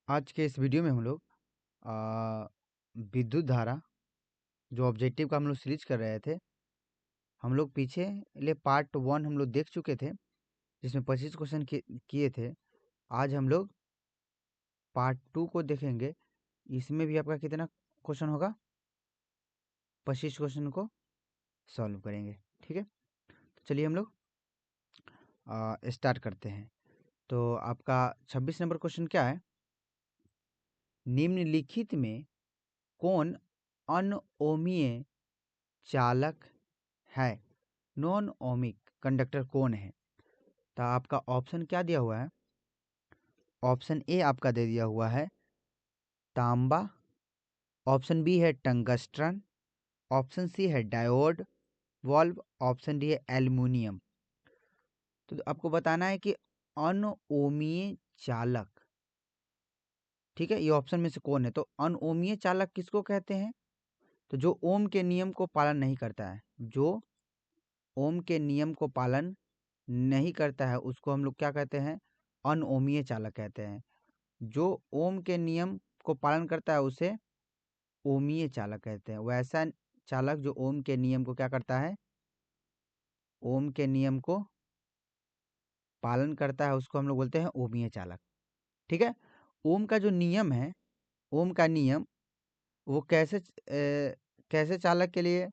आज के इस वीडियो में हम लोग विद्युत धारा जो ऑब्जेक्टिव का हम लोग सीरीज कर रहे थे। हम लोग पीछे ले पार्ट 1 हम लोग देख चुके थे, जिसमें 25 क्वेश्चन किए थे। आज हम लोग पार्ट 2 को देखेंगे। इसमें भी आपका कितना क्वेश्चन होगा? 25 क्वेश्चन को सॉल्व करेंगे। ठीक है, तो चलिए हम लोग स्टार्ट करते हैं। तो आपका 26 नंबर क्वेश्चन क्या है? निम्नलिखित में कौन अनओमीय चालक है? नॉन ओमिक कंडक्टर कौन है? तो आपका ऑप्शन क्या दिया हुआ है? ऑप्शन ए आपका दे दिया हुआ है तांबा, ऑप्शन बी है टंगस्ट्रन, ऑप्शन सी है डायोड वॉल्व, ऑप्शन डी है एल्युमिनियम। तो आपको बताना है कि अनओमीय चालक, ठीक है, ये ऑप्शन में से कौन है? तो अनओमीय चालक किसको कहते हैं? तो जो ओम के नियम को पालन नहीं करता है, जो ओम के नियम को पालन नहीं करता है, उसको हम लोग क्या कहते हैं? अनओमीय चालक कहते हैं। जो ओम के नियम को पालन करता है उसे ओमीय चालक कहते हैं। वैसा चालक जो ओम के नियम को क्या करता है? ओम के नियम को पालन करता है, उसको हम लोग बोलते हैं ओमीय चालक। ठीक है, ओम का जो नियम है, ओम का नियम वो कैसे चालक के लिए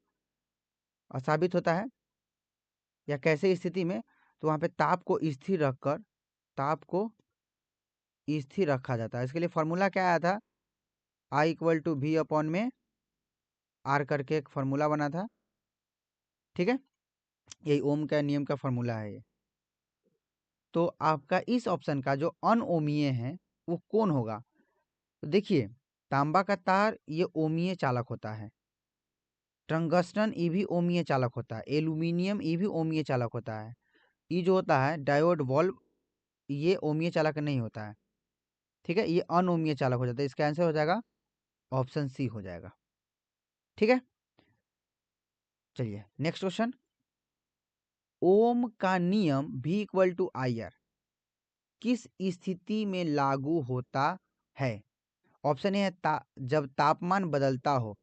साबित होता है या कैसे स्थिति में? तो वहाँ पे ताप को स्थिर रखकर, ताप को स्थिर रखा जाता है। इसके लिए फॉर्मूला क्या आया था? I equal to V upon में आर करके एक फॉर्मूला बना था। ठीक है, यही ओम का नियम का फॉर्मूला है ये। तो आपका इस ऑप्शन का जो अनओमीय है वो कौन होगा? तो देखिए, तांबा का तार ये ओमीय चालक होता है, टंगस्टन ये भी ओमीय चालक होता है, एल्यूमिनियम ये भी ओमीय चालक होता है। ये जो होता है डायोड वॉल्व, ये ओमीय चालक नहीं होता है। ठीक है, ये अनओमीय चालक हो जाता है। इसका आंसर हो जाएगा ऑप्शन सी हो जाएगा। ठीक है, चलिए नेक्स्ट क्वेश्चन। ओम का नियम V equal to I R किस स्थिति में लागू होता है? ऑप्शन ए है जब तापमान बदलता हो,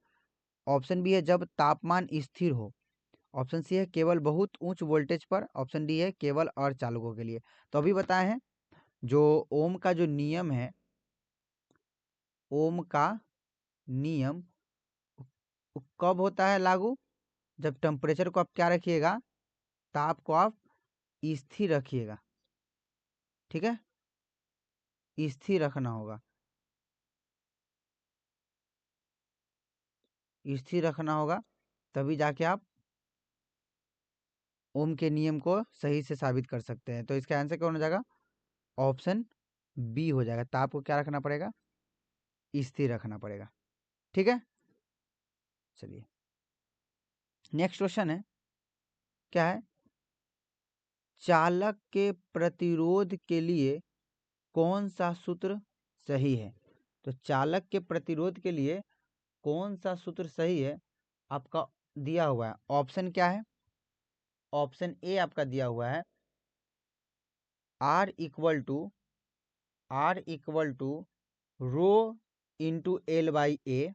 ऑप्शन बी है जब तापमान स्थिर हो, ऑप्शन सी है केवल बहुत उच्च वोल्टेज पर, ऑप्शन डी है केवल अर्धचालकों के लिए। तो अभी बताए हैं जो ओम का जो नियम है, ओम का नियम कब होता है लागू? जब टेम्परेचर को आप क्या रखिएगा? ताप को आप स्थिर रखिएगा। ठीक है, स्थिर रखना होगा, स्थिर रखना होगा, तभी जाके आप ओम के नियम को सही से साबित कर सकते हैं। तो इसका आंसर कौन हो जाएगा? ऑप्शन बी हो जाएगा। ताप को क्या रखना पड़ेगा? स्थिर रखना पड़ेगा। ठीक है, चलिए नेक्स्ट क्वेश्चन है, क्या है? चालक के प्रतिरोध के लिए कौन सा सूत्र सही है? तो चालक के प्रतिरोध के लिए कौन सा सूत्र सही है? आपका दिया हुआ है, ऑप्शन क्या है? ऑप्शन ए आपका दिया हुआ है R equal to rho into L by A.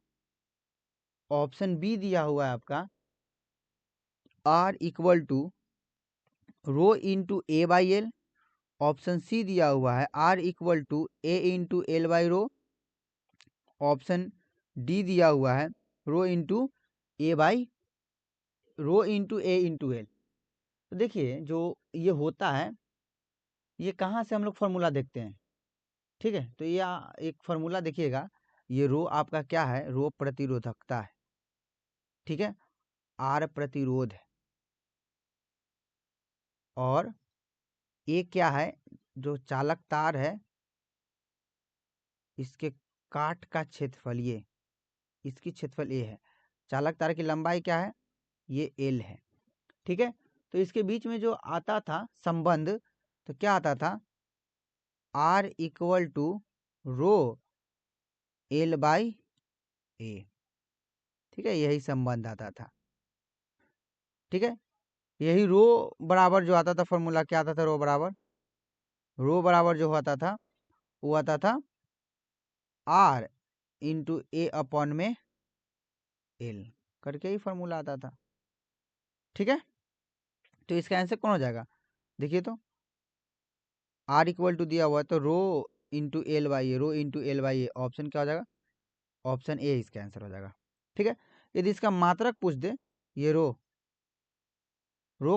Option B दिया हुआ है आपका R equal to rho into A by L. Option C दिया हुआ है R equal to A into L by rho. Option D दिया हुआ है rho into A into L. तो देखिए, जो ये होता है, ये कहाँ से हम लोग फॉर्मूला देखते हैं? ठीक है, तो ये एक फॉर्मूला देखिएगा, ये रो आपका क्या है? रो प्रतिरोधकता है। ठीक है, आर प्रतिरोध है, और ये क्या है? जो चालक तार है, इसके काट का क्षेत्रफल ये, इसकी क्षेत्रफल ए है। चालक तार की लंबाई क्या है? ये एल है। ठीक है, तो इसके बीच में जो आता था संबंध, तो क्या आता था? R equal to rho L by A. ठीक है, यही संबंध आता था। ठीक है, यही रो बराबर जो आता था फॉर्मूला, क्या आता था? रो बराबर जो आता था वो आता था आर इंटू ए अपॉन में एल करके ही फॉर्मूला आता था। ठीक है, तो इसका आंसर कौन हो जाएगा? देखिए तो आर इक्वल टू दिया हुआ है तो rho into L by A, rho into L by A, option क्या हो जाएगा? ऑप्शन ए इसका आंसर हो जाएगा। ठीक है, यदि इसका मात्रक पूछ दे, ये रो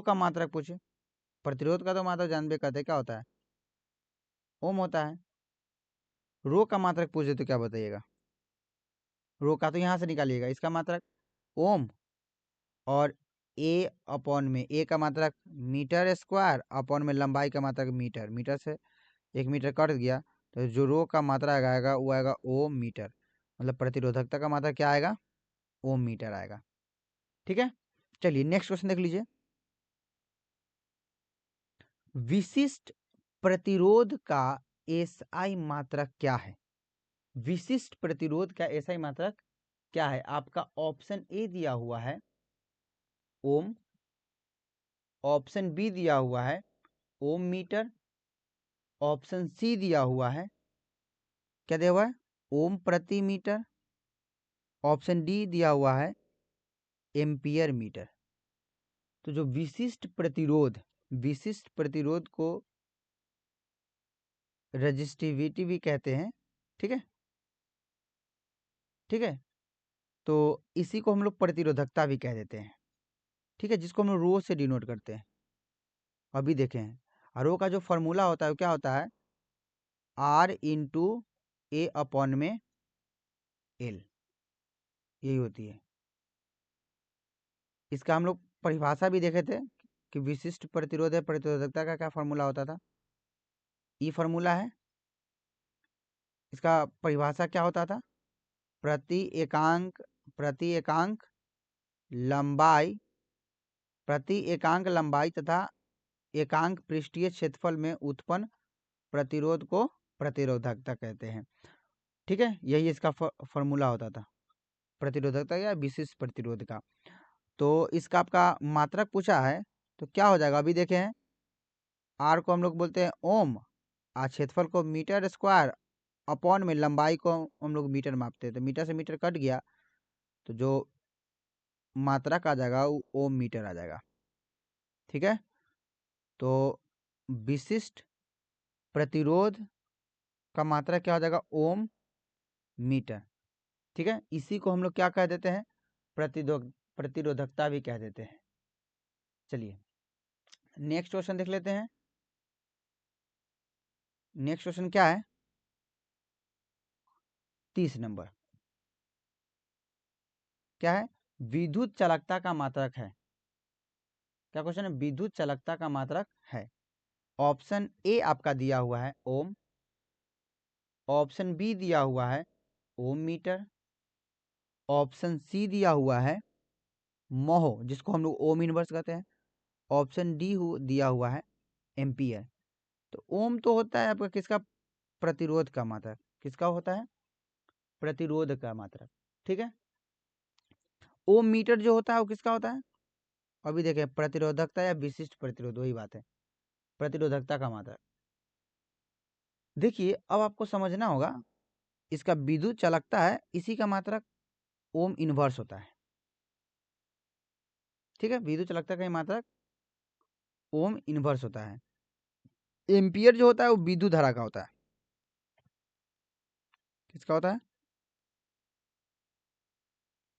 का मात्रक पूछे, प्रतिरोध का तो मात्रक जानबे करते क्या होता है? ओम होता है। रो का मात्रक पूछ दे तो क्या बताइएगा? रो का तो यहाँ से निकालिएगा, इसका मात्रक ओम, और ए अपॉन में ए का मात्रक मीटर स्क्वायर अपॉन में लंबाई का मात्रक मीटर, मीटर से 1 मीटर कट गया तो जो रो का मात्रा आएगा वो आएगा ओम मीटर, मतलब प्रतिरोधकता का मात्रा क्या आएगा? ओम मीटर आएगा। ठीक है, चलिए नेक्स्ट क्वेश्चन देख लीजिए। विशिष्ट प्रतिरोध का एसआई मात्रक क्या है? विशिष्ट प्रतिरोध का एसआई मात्रक क्या है? आपका ऑप्शन ए दिया हुआ है ओम, ऑप्शन बी दिया हुआ है ओम मीटर, ऑप्शन सी दिया हुआ है, क्या दिया हुआ है? ओम प्रति मीटर, ऑप्शन डी दिया हुआ है एम्पियर मीटर। तो जो विशिष्ट प्रतिरोध को रजिस्टिविटी भी कहते हैं। ठीक है, ठीक है, तो इसी को हम लोग प्रतिरोधकता भी कह देते हैं। ठीक है, जिसको हम लोग रो से डिनोट करते हैं। अभी देखें, रो का जो फॉर्मूला होता है वो क्या होता है? आर इंटू ए अपॉन में एल, यही होती है। इसका हम लोग परिभाषा भी देखे थे कि विशिष्ट प्रतिरोध है प्रतिरोधकता का क्या फॉर्मूला होता था? ई फॉर्मूला है। इसका परिभाषा क्या होता था? प्रति एकांक लंबाई, प्रति एकांक लंबाई तथा एकांक पृष्ठीय क्षेत्रफल में उत्पन्न प्रतिरोध को प्रतिरोधकता कहते हैं। ठीक है, यही इसका फॉर्मूला होता था प्रतिरोधकता या विशिष्ट प्रतिरोध का। तो इसका आपका मात्रक पूछा है तो क्या हो जाएगा? अभी देखें, आर को हम लोग बोलते हैं ओम, क्षेत्रफल को मीटर स्क्वायर अपॉन में लंबाई को हम लोग मीटर मापते हैं, तो मीटर से मीटर कट गया तो जो मात्रक आ जाएगा वो ओम मीटर आ जाएगा। ठीक है, तो विशिष्ट प्रतिरोध का मात्रा क्या हो जाएगा? ओम मीटर। ठीक है, इसी को हम लोग क्या कह देते हैं? प्रतिरोधकता भी कह देते हैं। चलिए नेक्स्ट क्वेश्चन देख लेते हैं। नेक्स्ट क्वेश्चन क्या है? 30 नंबर क्या है? विद्युत चालकता का मात्रक है। क्या क्वेश्चन है? विद्युत चालकता का मात्रक है। ऑप्शन ए आपका दिया हुआ है ओम, ऑप्शन बी दिया हुआ है ओम मीटर, ऑप्शन सी दिया हुआ है मोहो जिसको हम लोग ओम इनवर्स कहते हैं, ऑप्शन डी दिया हुआ है एम्पियर। तो ओम तो होता है आपका किसका? प्रतिरोध का मात्रक। किसका होता है? प्रतिरोध का मात्रक। ठीक है, ओम मीटर जो होता है वो किसका होता है? अभी देखें, प्रतिरोधकता या विशिष्ट प्रतिरोध वही बात है, प्रतिरोधकता का मात्रक। देखिए अब आपको समझना होगा, इसका विद्युत चालकता है, इसी का मात्रक ओम इनवर्स होता है। ठीक है, विद्युत चालकता का मात्रक ओम इनवर्स होता है। एम्पियर जो होता है वो विद्युत धारा का होता है। किसका होता है?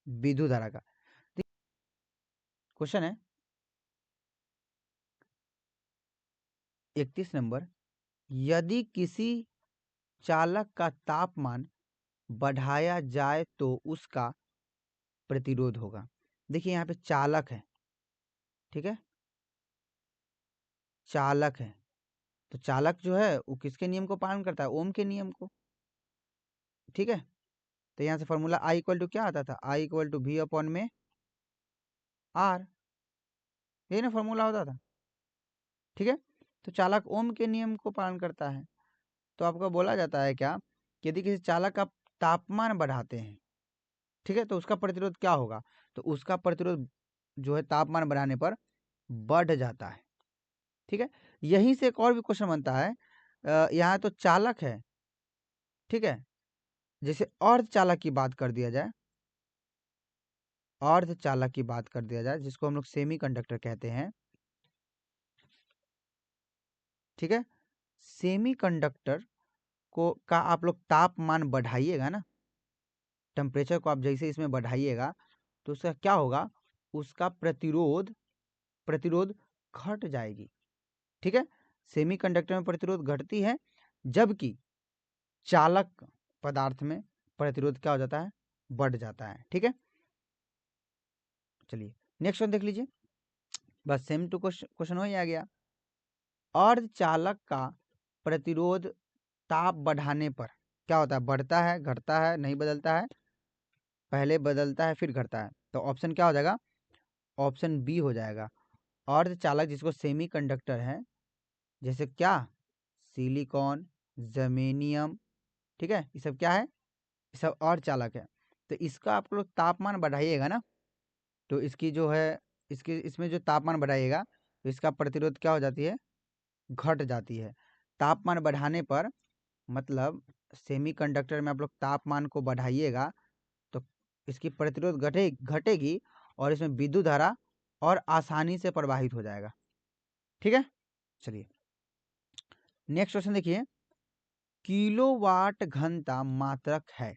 विद्युत धारा का। क्वेश्चन है 31 नंबर, यदि किसी चालक का तापमान बढ़ाया जाए तो उसका प्रतिरोध होगा। देखिए यहाँ पे चालक है, ठीक है, चालक है, तो चालक जो है वो किसके नियम को पालन करता है? ओम के नियम को। ठीक है, तो यहाँ से फॉर्मूला आई इक्वल टू क्या आता था? आई इक्वल टू वी अपॉन में आर, यही ना फॉर्मूला होता था। ठीक है, तो चालक ओम के नियम को पालन करता है। तो आपको बोला जाता है क्या, कि यदि किसी चालक का तापमान बढ़ाते हैं, ठीक है, तो उसका प्रतिरोध क्या होगा? तो उसका प्रतिरोध जो है तापमान बढ़ाने पर बढ़ जाता है। ठीक है, यहीं से एक और भी क्वेश्चन बनता है। यहाँ तो चालक है, ठीक है, जैसे अर्धचालक की बात कर दिया जाए, अर्धचालक की बात कर दिया जाए जिसको हम लोग सेमीकंडक्टर कहते हैं, ठीक है। सेमीकंडक्टर को का आप लोग तापमान बढ़ाइएगा ना, टेम्परेचर को आप जैसे इसमें बढ़ाइएगा तो उसका क्या होगा, उसका प्रतिरोध प्रतिरोध घट जाएगी, ठीक है। सेमीकंडक्टर में प्रतिरोध घटती है, जबकि चालक पदार्थ में प्रतिरोध क्या हो जाता है, बढ़ जाता है, ठीक है। चलिए नेक्स्ट वन देख लीजिए, बस सेम टू क्वेश्चन हो ही आ गया। अर्धचालक का प्रतिरोध ताप बढ़ाने पर क्या होता है, बढ़ता है, घटता है, नहीं बदलता है, पहले बदलता है फिर घटता है, तो ऑप्शन क्या हो जाएगा, ऑप्शन बी हो जाएगा। अर्धचालक जिसको सेमीकंडक्टर है, जैसे क्या, सिलिकॉन, जर्मेनियम, ठीक है, ये सब क्या है, ये सब अर्धचालक है। तो इसका आप लोग तापमान बढ़ाइएगा ना, तो इसकी जो है, इसके इसमें जो तापमान बढ़ाइएगा तो इसका प्रतिरोध क्या हो जाती है, घट जाती है। तापमान बढ़ाने पर मतलब सेमीकंडक्टर में आप लोग तापमान को बढ़ाइएगा तो इसकी प्रतिरोध घटेगी और इसमें विद्युत धारा और आसानी से प्रवाहित हो जाएगा, ठीक है। चलिए नेक्स्ट क्वेश्चन देखिए, किलोवाट घंटा मात्रक है,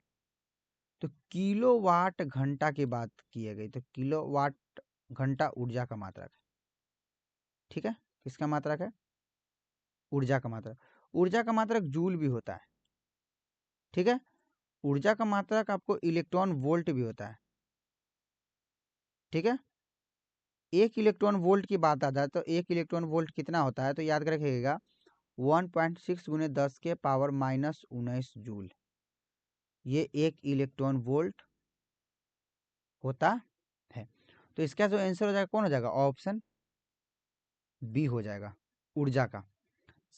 तो किलोवाट घंटा की बात की गई, तो किलोवाट घंटा ऊर्जा का मात्रक है, ठीक है। किसका मात्रक है, ऊर्जा का मात्रक। ऊर्जा का मात्रक जूल भी होता है, ठीक है। ऊर्जा का मात्रक आपको इलेक्ट्रॉन वोल्ट भी होता है, ठीक है। एक इलेक्ट्रॉन वोल्ट की बात आ जाए तो एक इलेक्ट्रॉन वोल्ट कितना होता है, तो याद रखिएगा 1.6 गुने 10 के पावर -19 जूल, ये एक इलेक्ट्रॉन वोल्ट होता है। तो इसका जो आंसर हो जाएगा कौन हो जाएगा, ऑप्शन बी हो जाएगा, ऊर्जा का।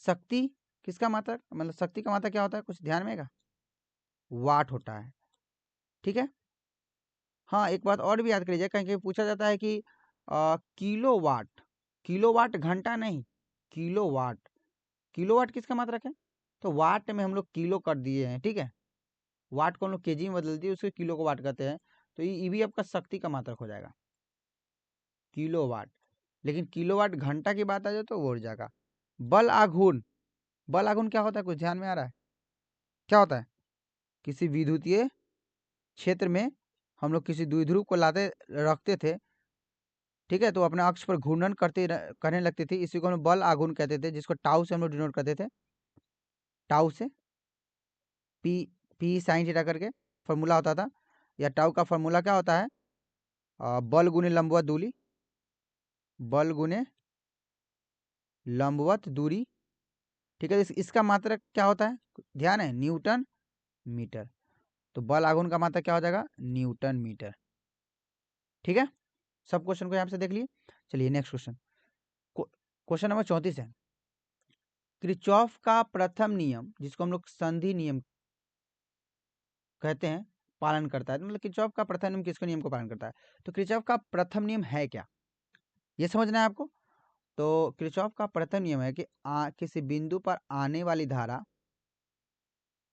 शक्ति किसका मात्रक, मतलब शक्ति का मात्रक क्या होता है, कुछ ध्यान में आएगा, वाट होता है, ठीक है। हाँ एक बात और भी याद करिए, कहीं कहीं पूछा जाता है कि किलोवाट, किलोवाट घंटा नहीं, किलोवाट, किलोवाट किसका मात्रक है, तो वाट में हम लोग किलो कर दिए हैं, ठीक है। वाट को हम लोग केजी में बदल दिए, उसके किलो को वाट कहते हैं, तो ये भी आपका शक्ति का मात्रक हो जाएगा, किलोवाट। लेकिन किलोवाट घंटा की बात आ जाए तो वो ऊर्जा का। बल आघूर्ण, बल आघूर्ण क्या होता है, कुछ ध्यान में आ रहा है, क्या होता है, किसी विद्युतीय क्षेत्र में हम लोग किसी द्विध्रुव को लाते रखते थे, ठीक है, तो अपने अक्ष पर घूर्णन करने लगती थी, इसी को हम बल आघूर्ण कहते थे, जिसको टाउ से हम लोग डिनोट करते थे, टाउ से, पी पी साइन थीटा करके फॉर्मूला होता था, या टाउ का फॉर्मूला क्या होता है, बल गुने लंबवत दूरी, बल गुने लंबवत दूरी, ठीक है। इसका मात्रक क्या होता है, ध्यान है, न्यूटन मीटर, तो बल आघूर्ण का मात्रक क्या हो जाएगा, न्यूटन मीटर, ठीक है। सब क्वेश्चन को यहाँ से देख लिए। चलिए नेक्स्ट क्वेश्चन, क्वेश्चन नंबर 34 है, किरचॉफ का प्रथम नियम जिसको हम लोग संधि नियम कहते हैं पालन करता है, मतलब किरचॉफ का प्रथम नियम किसको नियम को पालन करता है, तो किरचॉफ का प्रथम नियम है क्या, ये समझना है आपको। तो किरचॉफ का प्रथम नियम है कि किसी बिंदु पर आने वाली धारा,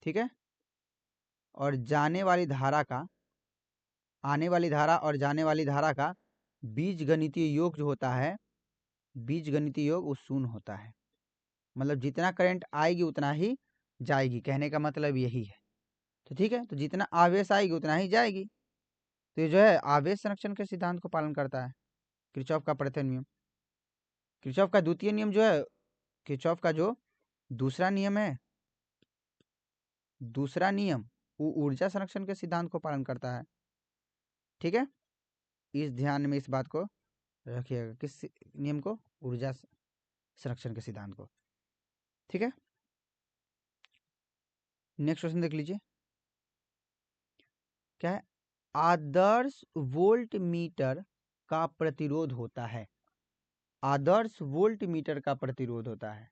ठीक है, और जाने वाली धारा का, आने वाली धारा और जाने वाली धारा का बीजगणितीय योग जो होता है, बीजगणितीय योग वो शून्य होता है, मतलब जितना करंट आएगी उतना ही जाएगी, कहने का मतलब यही है। तो ठीक है, तो जितना आवेश आएगी उतना ही जाएगी, तो ये जो है आवेश संरक्षण के सिद्धांत को पालन करता है किरचॉफ का प्रथम नियम। किरचॉफ का द्वितीय नियम जो है, किरचॉफ का जो दूसरा नियम है, दूसरा नियम वो ऊर्जा संरक्षण के सिद्धांत को पालन करता है, ठीक है। इस ध्यान में इस बात को रखिएगा, किस नियम को, ऊर्जा संरक्षण के सिद्धांत को, ठीक है। नेक्स्ट क्वेश्चन देख लीजिए, क्या है, आदर्श वोल्ट मीटर का प्रतिरोध होता है, आदर्श वोल्ट मीटर का प्रतिरोध होता है,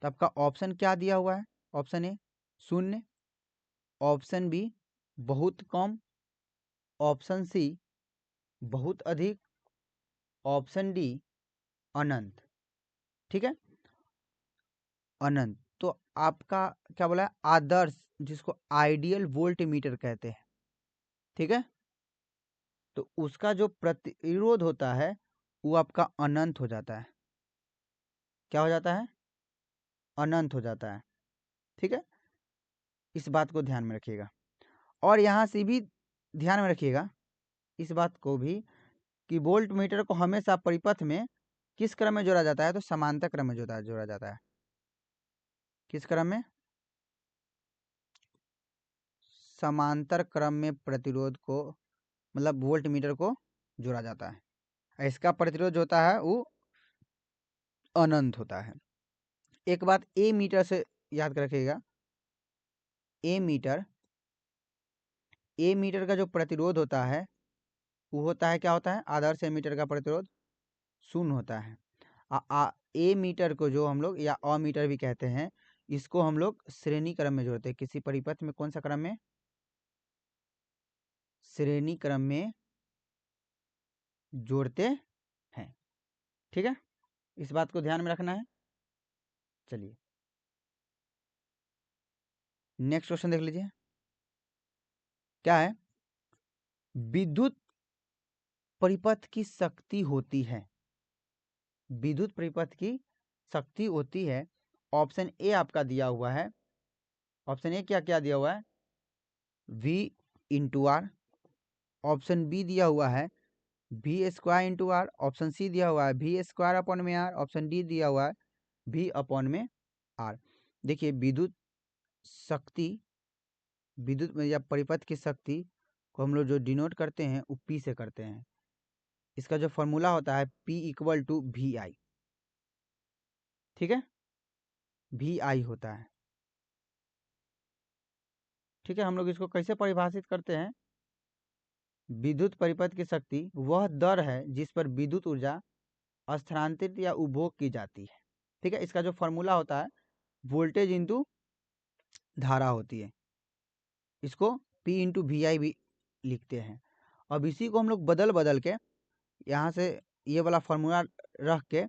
तो आपका ऑप्शन क्या दिया हुआ है, ऑप्शन ए 0, ऑप्शन बी बहुत कम, ऑप्शन सी बहुत अधिक, ऑप्शन डी अनंत, ठीक है, अनंत। तो आपका क्या बोला है, आदर्श जिसको आइडियल वोल्ट मीटर कहते हैं, ठीक है। तो उसका जो प्रतिरोध होता है वो आपका अनंत हो जाता है। क्या हो जाता है? अनंत हो जाता है, ठीक है। इस बात को ध्यान में रखिएगा, और यहाँ से भी ध्यान में रखिएगा इस बात को भी कि वोल्ट मीटर को हमेशा परिपथ में किस क्रम में जोड़ा जाता है? तो समांतर क्रम में जोड़ा जाता है। किस क्रम में? समांतर क्रम में प्रतिरोध को, मतलब वोल्ट मीटर को जोड़ा जाता है। इसका प्रतिरोध जो होता है वो अनंत होता है। एक बात ए मीटर से याद कर रखिएगा, ए मीटर का जो प्रतिरोध होता है वो होता है, क्या होता है? आदर्श एमीटर का प्रतिरोध शून्य होता है। ए मीटर को जो हम लोग या अमीटर भी कहते हैं, इसको हम लोग श्रेणी क्रम में जोड़ते हैं। किसी परिपथ में कौन सा क्रम में? श्रेणी क्रम में जोड़ते हैं, ठीक है। इस बात को ध्यान में रखना है। चलिए नेक्स्ट क्वेश्चन देख लीजिए, क्या है? विद्युत परिपथ की शक्ति होती है, विद्युत परिपथ की शक्ति होती है। ऑप्शन ए आपका दिया हुआ है, ऑप्शन ए क्या क्या दिया हुआ है? V into R. Option B दिया हुआ है V square into R. Option C दिया हुआ है V स्क्वायर अपॉन में आर। ऑप्शन डी दिया हुआ है V अपॉन में आर। देखिए विद्युत शक्ति, विद्युत में या परिपथ की शक्ति को हम लोग जो डिनोट करते हैं वो P से करते हैं। इसका जो फॉर्मूला होता है P इक्वल टू VI, ठीक है। VI होता है, ठीक है। हम लोग इसको कैसे परिभाषित करते हैं? विद्युत परिपथ की शक्ति वह दर है जिस पर विद्युत ऊर्जा स्थानांतरित या उपभोग की जाती है, ठीक है। इसका जो फॉर्मूला होता है वोल्टेज इंटू धारा होती है, इसको P इंटू VI भी लिखते हैं। अब इसी को हम लोग बदल बदल के यहाँ से ये वाला फॉर्मूला रख के,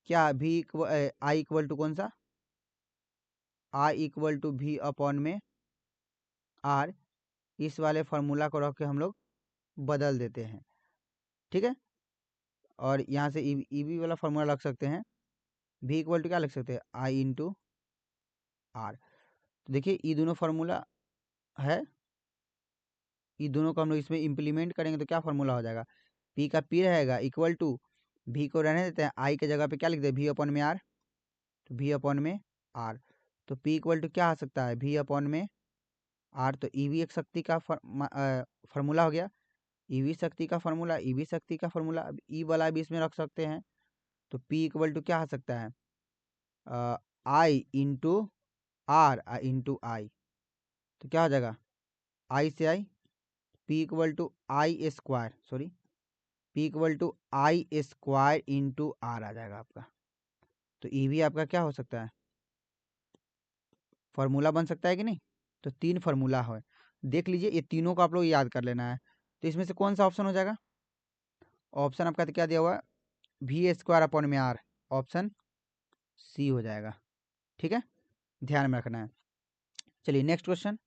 क्या आई इक्वल टू कौन सा? आई इक्वल टू V अपॉन में आर, इस वाले फॉर्मूला को रख के हम लोग बदल देते हैं, ठीक है। और यहाँ से ईवी वाला फॉर्मूला रख सकते हैं, V इक्वल टू क्या लिख सकते हैं? आई इंटू आर। तो देखिए ये दोनों फार्मूला है, ये दोनों को हम लोग इसमें इम्प्लीमेंट करेंगे तो क्या फार्मूला हो जाएगा? P का P रहेगा इक्वल टू, V को रहने देते हैं, I के जगह पे क्या लिखते हैं? V अपॉन में आर। तो V अपॉन में आर, तो P इक्वल टू क्या आ सकता है? V अपॉन में आर। तो ईवी एक शक्ति का फार्मूला हो गया, ईवी शक्ति का फार्मूला, ईवी शक्ति का फार्मूला। अब ई वाला भी इसमें रख सकते हैं, तो P इक्वल टू क्या आ सकता है? I into R into I. तो क्या हो जाएगा? आई से I, P equal to I square, sorry P equal to I square into R आ जाएगा आपका। तो ई भी आपका क्या हो सकता है? फॉर्मूला बन सकता है कि नहीं? तो तीन फार्मूला है, देख लीजिए ये तीनों को आप लोग याद कर लेना है। तो इसमें से कौन सा ऑप्शन हो जाएगा? ऑप्शन आपका तो क्या दिया हुआ है? V स्क्वायर अपॉन में आर, ऑप्शन सी हो जाएगा, ठीक है। ध्यान में रखना है। चलिए नेक्स्ट क्वेश्चन,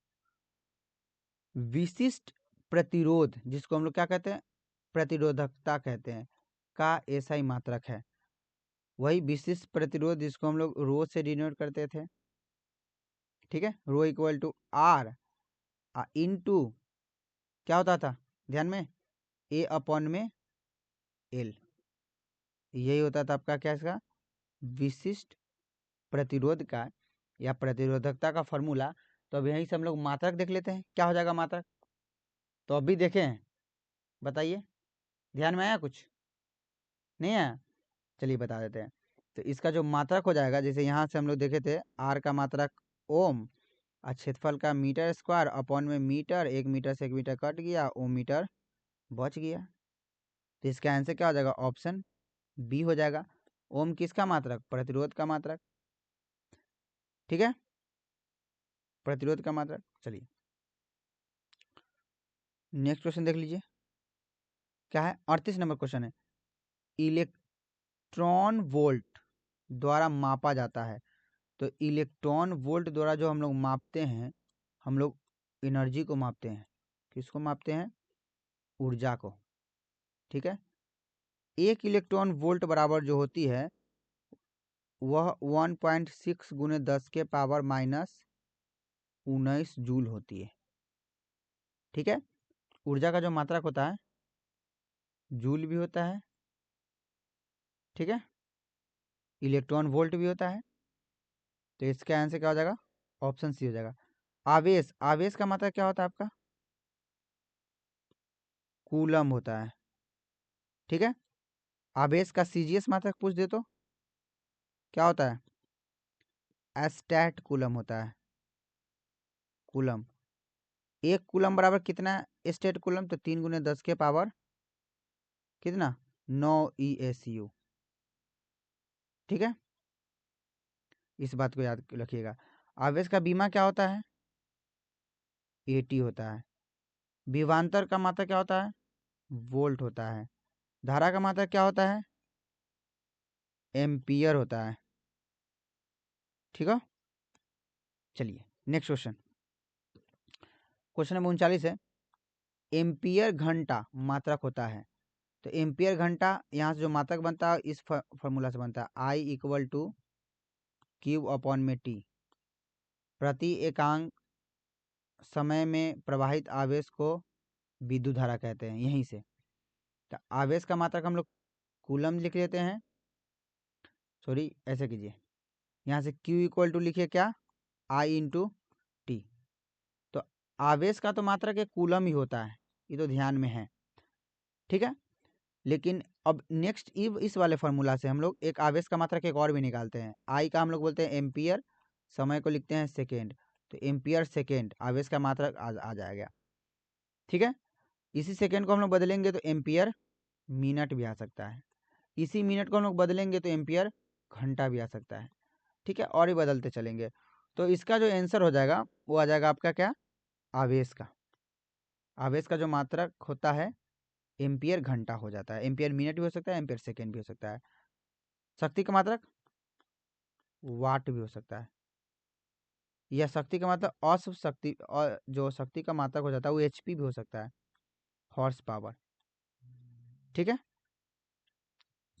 विशिष्ट प्रतिरोध जिसको हम लोग क्या कहते हैं? प्रतिरोधकता कहते हैं, का ऐसा ही मात्रक है। वही विशिष्ट प्रतिरोध जिसको हम लोग रो से डिनोट करते थे, ठीक है। Rho equal to are into क्या होता था? ध्यान में, ए अपॉन में एल। यही होता था आपका क्या? इसका विशिष्ट प्रतिरोध का या प्रतिरोधकता का फॉर्मूला। तो अब यहीं से हम लोग मात्रक देख लेते हैं, क्या हो जाएगा मात्रक? तो अभी देखें, बताइए, ध्यान में आया? कुछ नहीं आया? चलिए बता देते हैं। तो इसका जो मात्रक हो जाएगा, जैसे यहाँ से हम लोग देखे थे आर का मात्रक ओम, और क्षेत्रफल का मीटर स्क्वायर अपॉन में मीटर, 1 मीटर से 1 मीटर कट गया, ओम मीटर बच गया। तो इसका आंसर क्या हो जाएगा? ऑप्शन बी हो जाएगा। ओम किसका मात्रक? प्रतिरोध का मात्रक, ठीक है, प्रतिरोध का मात्रक। चलिए नेक्स्ट क्वेश्चन देख लीजिए, क्या है? 38 नंबर क्वेश्चन है, इलेक्ट्रॉन वोल्ट द्वारा मापा जाता है। तो इलेक्ट्रॉन वोल्ट द्वारा जो हम लोग मापते हैं, हम लोग एनर्जी को मापते हैं। किसको मापते हैं? ऊर्जा को। ठीक है, 1 इलेक्ट्रॉन वोल्ट बराबर जो होती है वह 1.6 गुने 10 के पावर माइनस 19 जूल होती है। ठीक है, ऊर्जा का जो मात्रक होता है जूल भी होता है। ठीक है, इलेक्ट्रॉन वोल्ट भी होता है। तो इसका आंसर क्या हो जाएगा? ऑप्शन सी हो जाएगा। आवेश, आवेश का मात्रक क्या होता है आपका? कूलम होता है। ठीक है, आवेश का सीजीएस मात्रक पूछ दे तो क्या होता है? एस्टैट कूलम होता है। कूलम, 1 कूलम बराबर कितना स्टेट कूलम? तो 3 गुने 10 के पावर कितना? 9 ESU। ठीक है, इस बात को याद रखिएगा। आवेश का बीमा क्या होता है? AT होता है। विभवांतर का मात्रक क्या होता है? वोल्ट होता है। धारा का मात्रक क्या होता है? एम्पियर होता है। ठीक है, चलिए नेक्स्ट क्वेश्चन। क्वेश्चन नंबर 39 है, एम्पियर घंटा मात्रक होता है। तो एम्पियर घंटा यहाँ से जो मात्रक बनता है इस फॉर्मूला से बनता है, I = Q/T। प्रति एकांक समय में प्रवाहित आवेश को विद्युत धारा कहते हैं। यहीं से तो आवेश का मात्रक हम लोग कूलम लिख लेते हैं। सॉरी, ऐसे कीजिए, यहाँ से Q = लिखिए क्या? I × T। तो आवेश का तो मात्रक एक कूलम ही होता है, ये तो ध्यान में है। ठीक है, लेकिन अब नेक्स्ट इस वाले फॉर्मूला से हम लोग एक आवेश का मात्रक एक और भी निकालते हैं। आई का हम लोग बोलते हैं एम्पियर, समय को लिखते हैं सेकेंड। तो एम्पियर सेकेंड आवेश का मात्रक आ जाएगा। ठीक है, इसी सेकेंड को हम लोग बदलेंगे तो एम्पियर मिनट भी आ सकता है। इसी मिनट को हम लोग बदलेंगे तो एम्पियर घंटा भी आ सकता है। ठीक है, और ही बदलते चलेंगे। तो इसका जो आंसर हो जाएगा वो आ जाएगा आपका क्या? आवेश का। आवेश का जो मात्रक होता है एम्पियर घंटा हो जाता है। एम्पियर मिनट भी हो सकता है, एम्पियर सेकेंड भी हो सकता है। शक्ति का मात्रक वाट भी हो सकता है, या शक्ति का मतलब औसत शक्ति, और जो शक्ति का मात्रक हो जाता है वो HP भी हो सकता है, हॉर्स पावर। ठीक है,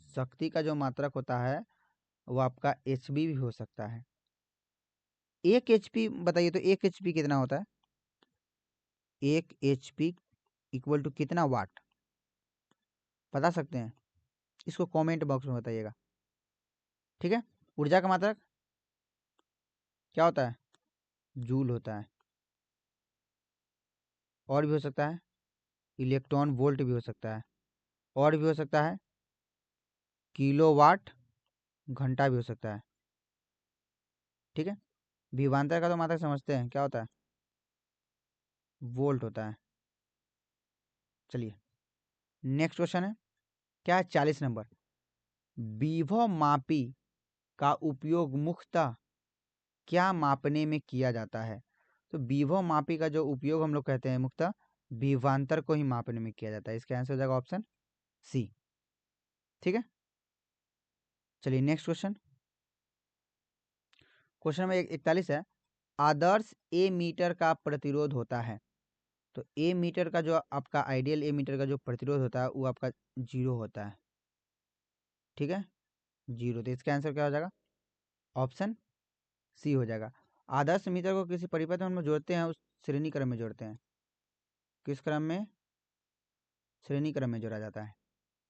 शक्ति का जो मात्रक होता है वो आपका HP भी हो सकता है। 1 HP बताइए तो 1 HP कितना होता है? 1 HP = कितना वाट? बता सकते हैं? इसको कमेंट बॉक्स में बताइएगा। ठीक है, ऊर्जा का मात्रक क्या होता है? जूल होता है। और भी हो सकता है, इलेक्ट्रॉन वोल्ट भी हो सकता है। और भी हो सकता है, किलोवाट घंटा भी हो सकता है। ठीक है, विभवांतर का तो मात्रक समझते हैं क्या होता है? वोल्ट होता है। चलिए नेक्स्ट क्वेश्चन है, क्या है? 40 नंबर। विभव मापी का उपयोग मुख्यतः क्या मापने में किया जाता है? तो विभव मापी का जो उपयोग हम लोग कहते हैं मुख्यतः विभवांतर को ही मापने में किया जाता है। इसका आंसर हो जाएगा ऑप्शन सी। ठीक है, चलिए नेक्स्ट क्वेश्चन। क्वेश्चन नंबर 41 है, आदर्श ए मीटर का प्रतिरोध होता है। तो ए मीटर का जो आपका आइडियल ए मीटर का जो प्रतिरोध होता है वो आपका 0 होता है। ठीक है, 0। तो इसका आंसर क्या हो जाएगा? ऑप्शन सी हो जाएगा। आदर्श मीटर को किसी परिपथ में हम लोग जोड़ते हैं, उस श्रेणी क्रम में जोड़ते हैं। किस क्रम में? श्रेणी क्रम में जोड़ा जाता है।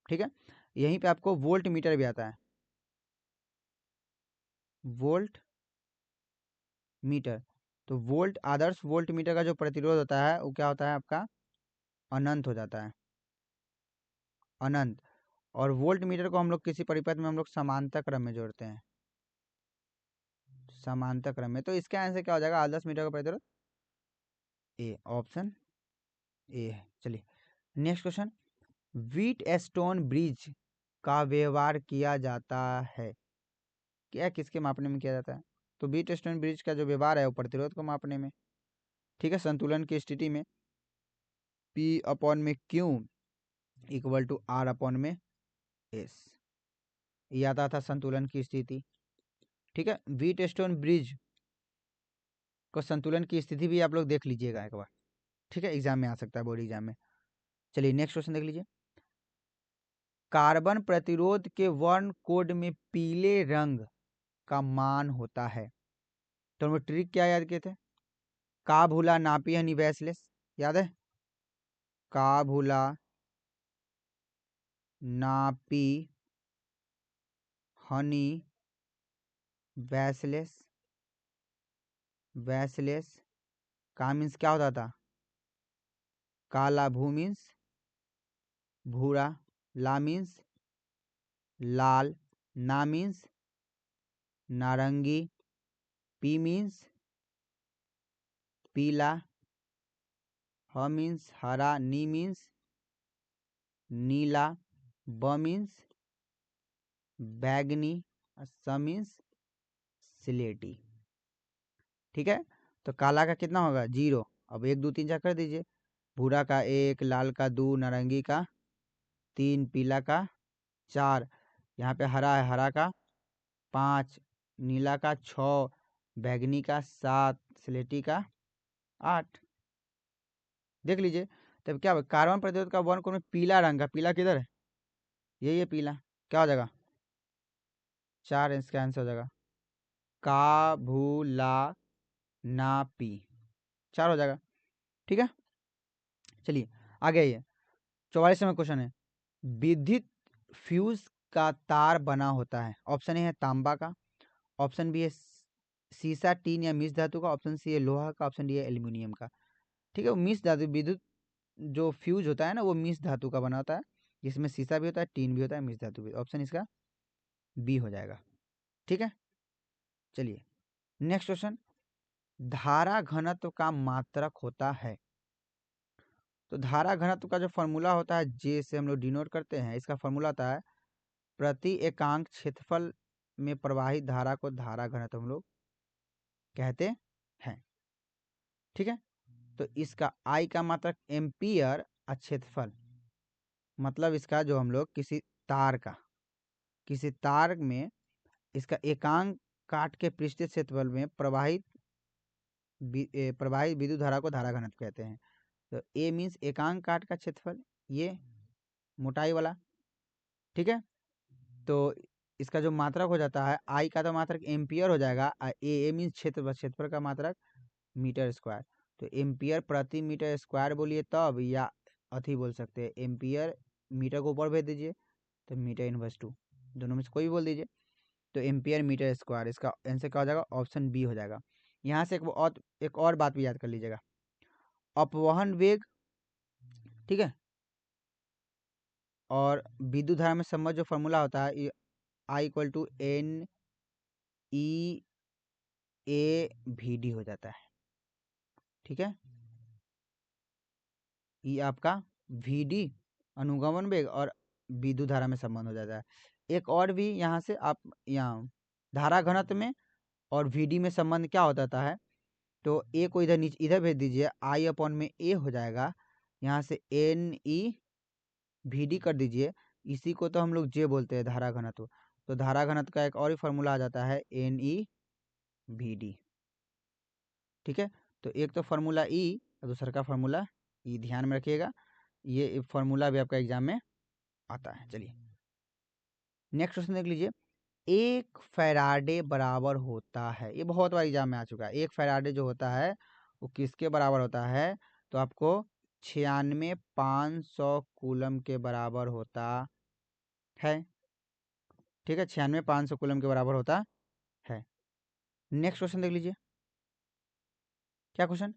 ठीक है, यहीं पे आपको वोल्ट मीटर भी आता है। वोल्ट मीटर, तो वोल्ट, आदर्श वोल्ट मीटर का जो प्रतिरोध होता है वो क्या होता है आपका? अनंत हो जाता है, अनंत। और वोल्ट मीटर को हम लोग किसी परिपथ में हम लोग समांतर क्रम में जोड़ते हैं, समांतर क्रम में। तो इसका आंसर क्या हो जाएगा? आदर्श मीटर का प्रतिरोध ए, ऑप्शन ए है। चलिए next question. Wheat stone bridge का व्यवहार किया जाता है, क्या किसके मापने में किया जाता है? तो व्हीट स्टोन ब्रिज का जो व्यवहार है वो प्रतिरोध को मापने में। ठीक है, संतुलन की स्थिति में P/Q = R/S, ये आता था संतुलन की स्थिति। ठीक है, व्हीट स्टोन ब्रिज को संतुलन की स्थिति भी आप लोग देख लीजिएगा एक बार, ठीक है, एग्जाम में आ सकता है, बोर्ड एग्जाम में। चलिए नेक्स्ट क्वेश्चन देख लीजिए। कार्बन प्रतिरोध के वर्ण कोड में पीले रंग का मान होता है, तो हम ट्रिक क्या याद किए थे? का भूला नापी हनी वैसलेस, याद है? का भूला नापी हनी वैसलेस। वैसलेस का मीन्स क्या होता था? काला, भू मीन्स भूरा, ला मीन्स लाल, ना मीन्स नारंगी, पी मीन्स पीला, ह मीन्स हरा, नी मीन्स नीला, ब मीन्स बैगनी, स मीन्स सिलेटी। ठीक है, तो काला का कितना होगा? 0। अब 1 2 3 4 कर दीजिए। भूरा का 1, लाल का 2, नारंगी का 3, पीला का 4, यहाँ पे हरा है, हरा का 5, नीला का 6, बैगनी का 7, स्लेटी का 8। देख लीजिए, तब क्या कार्बन प्रतिरोध का वर्ण कोण में पीला रंग का, पीला किधर है? यही है पीला, क्या हो जाएगा? 4 इसका आंसर हो जाएगा। का भू ला ना पी, 4 हो जाएगा। ठीक है, चलिए आगे आइए। 44वां क्वेश्चन है, विद्युत फ्यूज का तार बना होता है। ऑप्शन ए है तांबा का, ऑप्शन बी है सीसा, टीन या मिस धातु का, ऑप्शन सी है लोहा का, ऑप्शन डी है एल्यूमिनियम का। ठीक है, वो मिस धातु, विद्युत जो फ्यूज होता है ना, वो मिस धातु का बना होता है, जिसमें सीसा भी होता है, टीन भी होता है, मिस धातु भी। ऑप्शन इसका बी हो जाएगा। ठीक है, चलिए नेक्स्ट क्वेश्चन, धारा घनत्व का मात्रक होता है। तो धारा घनत्व का जो फॉर्मूला होता है, जे से हम लोग डिनोट करते हैं, इसका फॉर्मूला होता है प्रति एकांक क्षेत्रफल में प्रवाहित धारा को धारा घनत्व हम लोग कहते हैं। ठीक है, तो इसका आई का मात्रक एम्पियर और क्षेत्रफल, मतलब इसका जो हम लोग किसी तार में इसका एकांक काट के पृष्ठीय क्षेत्रफल में प्रवाहित विद्युत धारा को धारा घनत्व कहते हैं। तो ए मीन्स एकांक काट का क्षेत्रफल, ये मोटाई वाला। ठीक है, तो इसका जो मात्रक हो जाता है, आई का तो मात्रक एम्पियर हो जाएगा, ए मीन्स क्षेत्रफल, क्षेत्रफल का मात्रक मीटर स्क्वायर। तो एम्पियर प्रति मीटर स्क्वायर बोलिए तब, या अथी बोल सकते हैं एम्पियर, मीटर को ऊपर भेज दीजिए तो मीटर इनवर्स 2, दोनों में से कोई भी बोल दीजिए। तो एम्पियर मीटर स्क्वायर, इसका आंसर क्या हो जाएगा? ऑप्शन बी हो जाएगा। यहाँ से एक और बात भी याद कर लीजिएगा, अपवहन वेग, ठीक है, और विद्युत धारा में संबंध जो फॉर्मूला होता है, I equal to N E A V D हो जाता है। ठीक है, ये आपका वी डी अनुगमन वेग और विद्युत धारा में संबंध हो जाता है। एक और भी यहाँ से आप यहाँ धारा घनत्व में और वी डी में संबंध क्या होता है, तो ए को इधर नीचे इधर भेज दीजिए, आई अपॉन में ए हो जाएगा, यहाँ से एन ई वी डी कर दीजिए, इसी को तो हम लोग जे बोलते हैं धारा घनत्व। तो धारा घनत्व का एक और ही फॉर्मूला आ जाता है एन ई वी डी। ठीक है, तो एक तो फार्मूला ई और दूसरा का फार्मूला ई, ध्यान में रखिएगा, ये फार्मूला भी आपका एग्जाम में आता है। चलिए नेक्स्ट क्वेश्चन देख लीजिए, एक फैराडे बराबर होता है, ये बहुत बार एग्जाम में आ चुका है। एक फैराडे जो होता है वो किसके बराबर होता है? तो आपको 96,500 कूलम के बराबर होता है। ठीक है, 96,500 कूलम के बराबर होता है। नेक्स्ट क्वेश्चन देख लीजिए, क्या क्वेश्चन,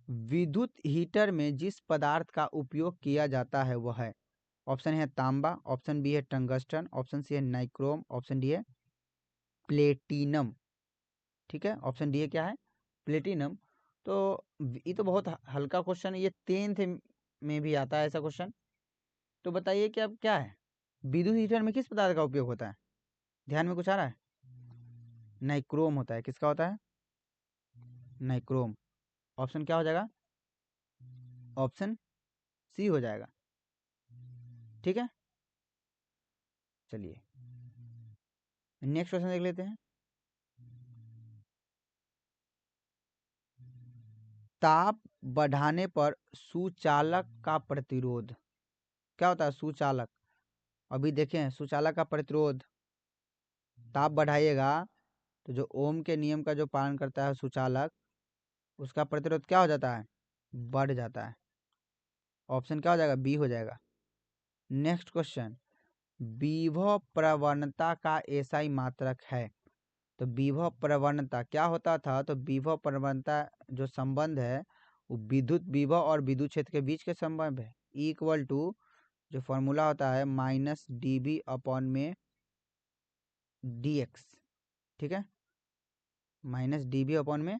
विद्युत हीटर में जिस पदार्थ का उपयोग किया जाता है वह है। ऑप्शन है तांबा, ऑप्शन बी है टंगस्टन, ऑप्शन सी है नाइक्रोम, ऑप्शन डी है प्लेटिनम। ठीक है, ऑप्शन डी है क्या है? प्लेटिनम। तो ये तो बहुत हल्का क्वेश्चन है, ये 10th में भी आता है ऐसा क्वेश्चन। तो बताइए कि अब क्या है, विद्युत हीटर में किस पदार्थ का उपयोग होता है? ध्यान में कुछ आ रहा है? नाइक्रोम होता है। किसका होता है? नाइक्रोम। ऑप्शन क्या हो जाएगा? ऑप्शन सी हो जाएगा। ठीक है, चलिए नेक्स्ट क्वेश्चन देख लेते हैं। ताप बढ़ाने पर सुचालक का प्रतिरोध क्या होता है? सुचालक, अभी देखें सुचालक का प्रतिरोध, ताप बढ़ाइएगा तो जो ओम के नियम का जो पालन करता है सुचालक, उसका प्रतिरोध क्या हो जाता है? बढ़ जाता है। ऑप्शन क्या हो जाएगा? बी हो जाएगा। नेक्स्ट क्वेश्चन, विभव प्रवणता का एसआई मात्रक है। तो विभव प्रवणता क्या होता था? तो विभव प्रवणता जो संबंध है वो विद्युत विभव और विद्युत क्षेत्र के बीच के संबंध है। इक्वल टू जो फॉर्मूला होता है माइनस डी बी अपॉन में डी एक्स, ठीक है, माइनस डी बी अपॉन में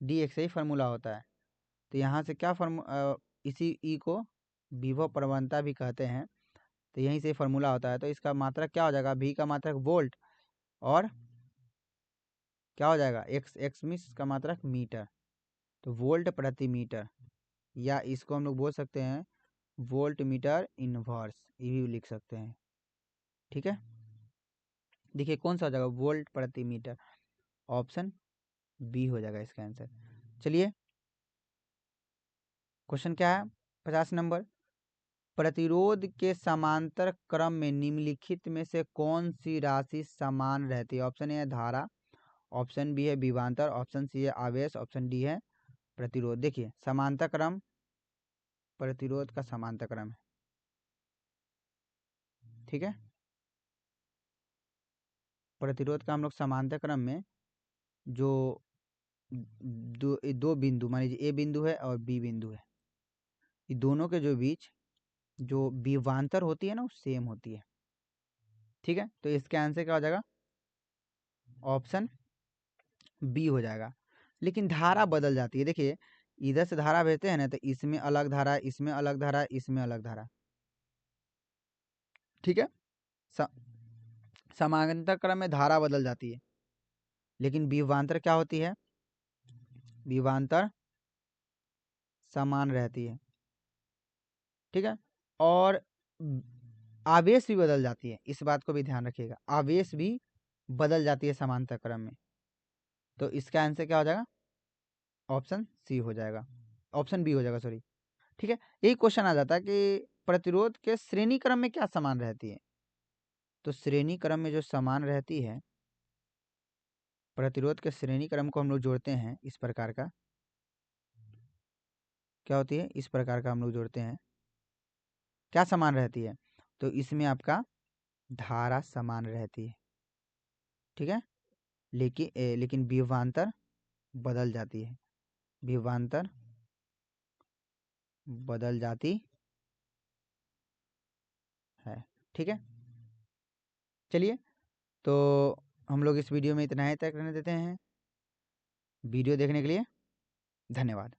डी एक्स ही फॉर्मूला होता है। तो यहाँ से क्या इसी ई को विभव प्रवणता भी कहते हैं, तो यहीं से फॉर्मूला होता है। तो इसका मात्रक क्या हो जाएगा? भी का मात्रक वोल्ट और क्या हो जाएगा? एक्स मीन्स का मात्रक मीटर, तो वोल्ट प्रति मीटर, या इसको हम लोग बोल सकते हैं वोल्ट मीटर इनवर्स, ये भी लिख सकते हैं। ठीक है, देखिए कौन सा हो जाएगा? वोल्ट प्रति मीटर, ऑप्शन बी हो जाएगा इसका आंसर। चलिए क्वेश्चन क्या है? 50 नंबर, प्रतिरोध के समांतर क्रम में निम्नलिखित में से कौन सी राशि समान रहती है? ऑप्शन ए है धारा, ऑप्शन बी है विभवांतर, ऑप्शन सी है आवेश, ऑप्शन डी है प्रतिरोध। देखिए समांतर क्रम, प्रतिरोध का समांतर क्रम है, ठीक है, प्रतिरोध का हम लोग समांतर क्रम में जो दो बिंदु मान लीजिए ए बिंदु है और बी बिंदु है, ये दोनों के जो बीच जो विभवांतर होती है ना वो सेम होती है। ठीक है, तो इसका आंसर क्या हो जाएगा? ऑप्शन बी हो जाएगा। लेकिन धारा बदल जाती है, देखिए इधर से धारा भेजते हैं ना तो इसमें अलग धारा, इसमें अलग धारा, इसमें अलग धारा, ठीक है, समानांतर क्रम में धारा बदल जाती है, लेकिन विभवांतर क्या होती है? विभवांतर समान रहती है, ठीक है, और आवेश भी बदल जाती है, इस बात को भी ध्यान रखिएगा, आवेश भी बदल जाती है समांतर क्रम में। तो इसका आंसर क्या हो जाएगा? ऑप्शन सी हो जाएगा, ऑप्शन बी हो जाएगा, सॉरी। ठीक है, यही क्वेश्चन आ जाता है कि प्रतिरोध के श्रेणी क्रम में क्या समान रहती है? तो श्रेणी क्रम में जो समान रहती है, प्रतिरोध के श्रेणी क्रम को हम लोग जोड़ते हैं इस प्रकार का, क्या होती है? इस प्रकार का हम लोग जोड़ते हैं, क्या समान रहती है? तो इसमें आपका धारा समान रहती है, ठीक है, लेकिन विभवांतर बदल जाती है, विभवांतर बदल जाती है, ठीक है। चलिए तो हम लोग इस वीडियो में इतना ही तक रहने देते हैं। वीडियो देखने के लिए धन्यवाद।